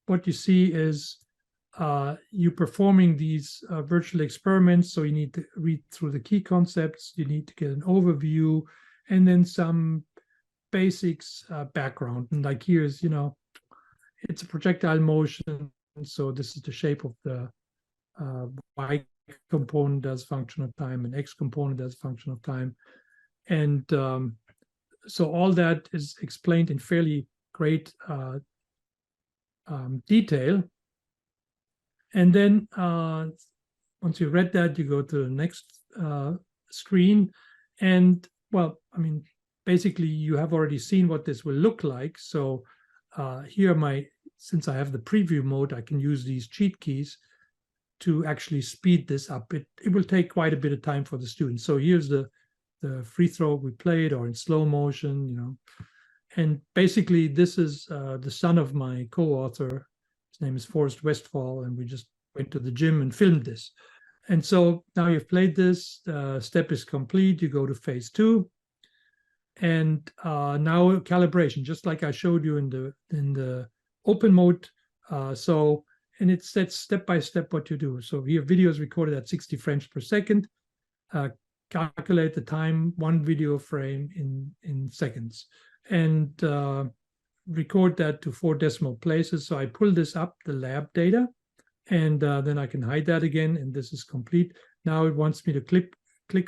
what you see is you performing these virtual experiments. So you need to read through the key concepts, you need to get an overview, and then some basics background. And like here's, it's a projectile motion. So this is the shape of the Y component as function of time and X component as function of time. And so all that is explained in fairly great detail. And then once you read that, you go to the next screen. And well, I mean, basically you have already seen what this will look like. So here since I have the preview mode, I can use these cheat keys to actually speed this up. It will take quite a bit of time for the students. So here's the free throw we played, or in slow motion, And basically this is the son of my co-author. His name is Forrest Westphal, and we just went to the gym and filmed this. And so now you've played this, step is complete, you go to phase 2. And now calibration, just like I showed you in the open mode. And it sets step by step what you do. So here, video is recorded at 60 frames per second. Calculate the time, 1 video frame in seconds, and record that to 4 decimal places. So I pull this up, the lab data, and then I can hide that again, and this is complete. Now it wants me to click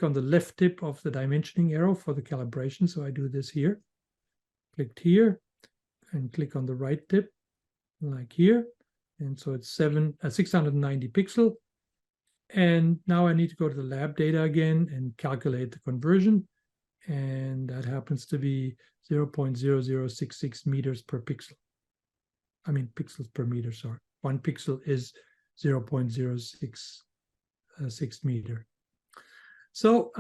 on the left tip of the dimensioning arrow for the calibration. So I do this here, clicked here, and click on the right tip, like here. And so it's 690 pixel. And now I need to go to the lab data again and calculate the conversion. And that happens to be 0.0066 meters per pixel. I mean, pixels per meter, sorry. 1 pixel is 0.066 meter. So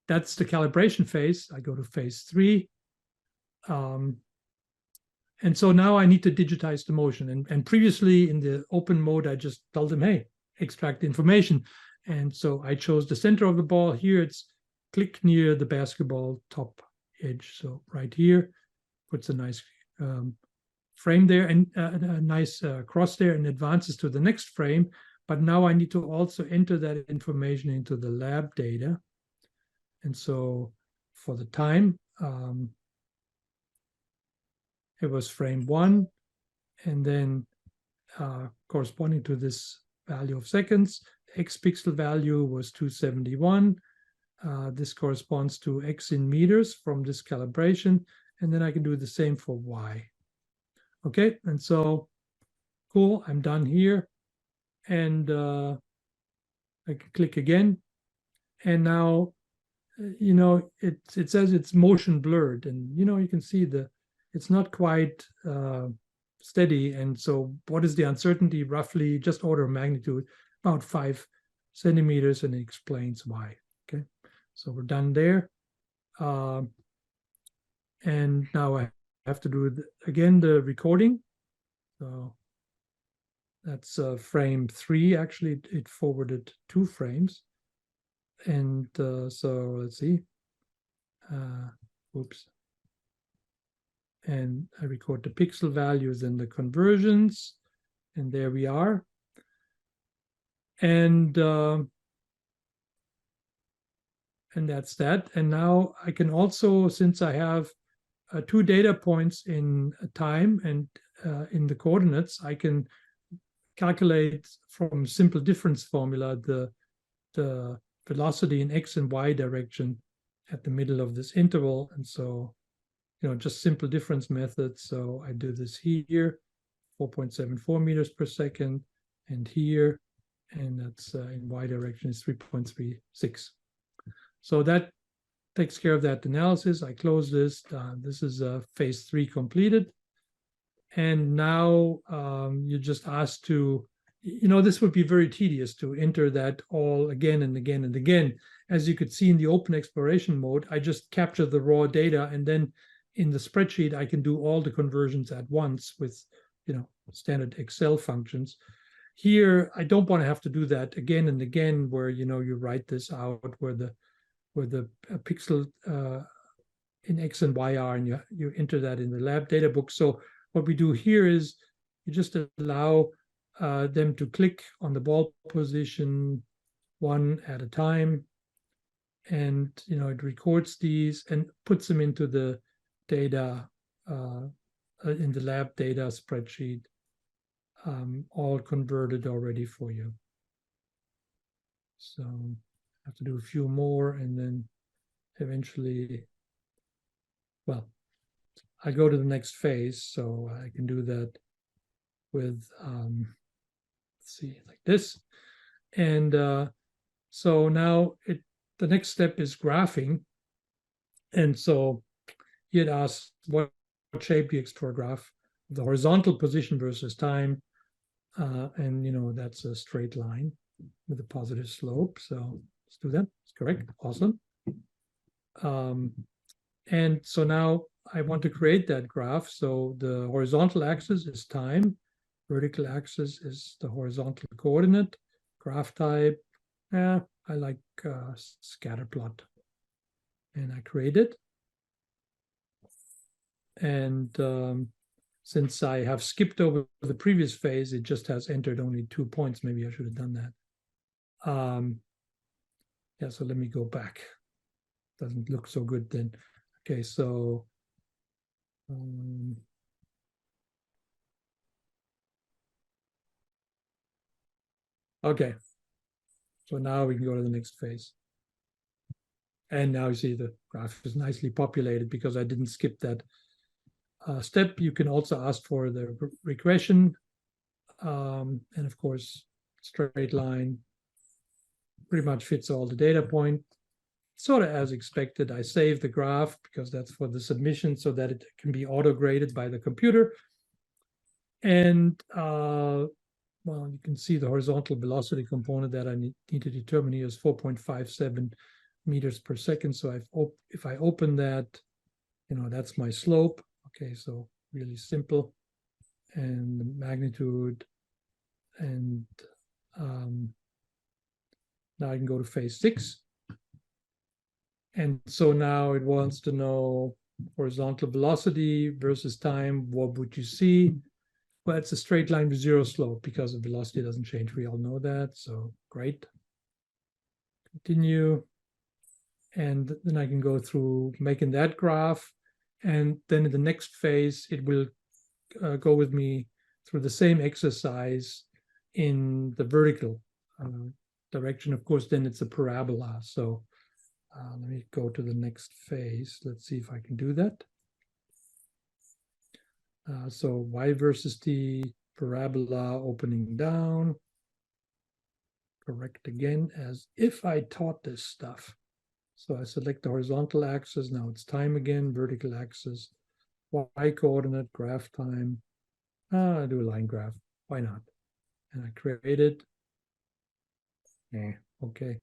that's the calibration phase. I go to phase 3. And so now I need to digitize the motion. And previously in the open mode, I just told them, hey, extract information. And so I chose the center of the ball. Here it's click near the basketball top edge. So right here, puts a nice frame there and a nice cross there, and advances to the next frame. But now I need to also enter that information into the lab data. And so for the time, it was frame 1, and then corresponding to this value of seconds, X pixel value was 271. This corresponds to X in meters from this calibration, and then I can do the same for Y. Okay, and so cool, I'm done here, and I can click again, and now it says it's motion blurred, and you can see it's not quite steady. And so what is the uncertainty? Roughly, just order of magnitude, about 5 centimeters, and it explains why. Okay, so we're done there. And now I have to do again the recording. So that's frame 3. Actually, it forwarded 2 frames. And so let's see. Oops. And I record the pixel values and the conversions, and there we are. And that's that. And now I can also, since I have 2 data points in time and in the coordinates, I can calculate from simple difference formula the velocity in X and Y direction at the middle of this interval. And so just simple difference methods. So I do this here, 4.74 meters per second, and here, and that's in Y direction is 3.36. So that takes care of that analysis. I close this. This is phase 3 completed. And now you're just asked to, this would be very tedious to enter that all again and again and again. As you could see in the open exploration mode, I just capture the raw data, and then in the spreadsheet, I can do all the conversions at once with, standard Excel functions. Here, I don't want to have to do that again and again, where, you write this out, where the pixel in X and Y are, and you enter that in the lab data book. So what we do here is you just allow them to click on the ball position one at a time, and it records these and puts them into the data in the lab data spreadsheet, all converted already for you. So I have to do a few more, and then eventually, well, I go to the next phase, so I can do that with, let's see, like this. And so now the next step is graphing. And so he had asked what shape do you expect for a graph, the horizontal position versus time. And that's a straight line with a positive slope. So let's do that. It's correct. Awesome. And so now I want to create that graph. So the horizontal axis is time. Vertical axis is the horizontal coordinate. Graph type, I like scatter plot. And I create it. And since I have skipped over the previous phase, it just has entered only 2 points. Maybe I should have done that. Yeah, so let me go back. Doesn't look so good then. Okay, so okay. So now we can go to the next phase. And now you see the graph is nicely populated because I didn't skip that step. You can also ask for the regression. And of course, straight line pretty much fits all the data point. Sort of as expected, I save the graph because that's for the submission so that it can be auto-graded by the computer. And well, you can see the horizontal velocity component that I need to determine here is 4.57 meters per second. So if I open that, that's my slope. Okay, so really simple. And the magnitude. And now I can go to phase 6. And so now it wants to know horizontal velocity versus time. What would you see? Well, it's a straight line with zero slope because the velocity doesn't change. We all know that. So great. Continue. And then I can go through making that graph. And then in the next phase, it will go with me through the same exercise in the vertical direction. Of course, then it's a parabola. So let me go to the next phase. Let's see if I can do that. So y versus t, parabola opening down. Correct again, as if I taught this stuff. So I select the horizontal axis. Now it's time again, vertical axis, y coordinate, graph time. I do a line graph. Why not? And I create it. Okay.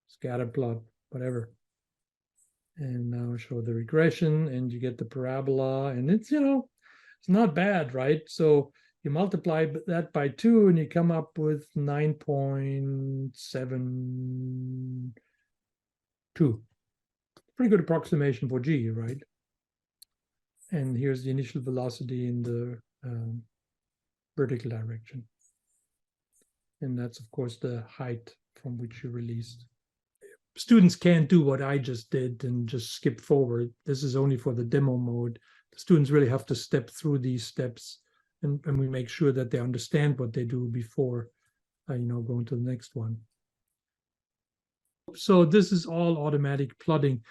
Scatter plot, whatever. And now show the regression, and you get the parabola, and it's it's not bad, right? So you multiply that by 2 and you come up with 9.72. Pretty good approximation for G, right? And here's the initial velocity in the vertical direction. And that's, of course, the height from which you released. Students can't do what I just did and just skip forward. This is only for the demo mode. The students really have to step through these steps, and we make sure that they understand what they do before, going to the next one. So this is all automatic plotting.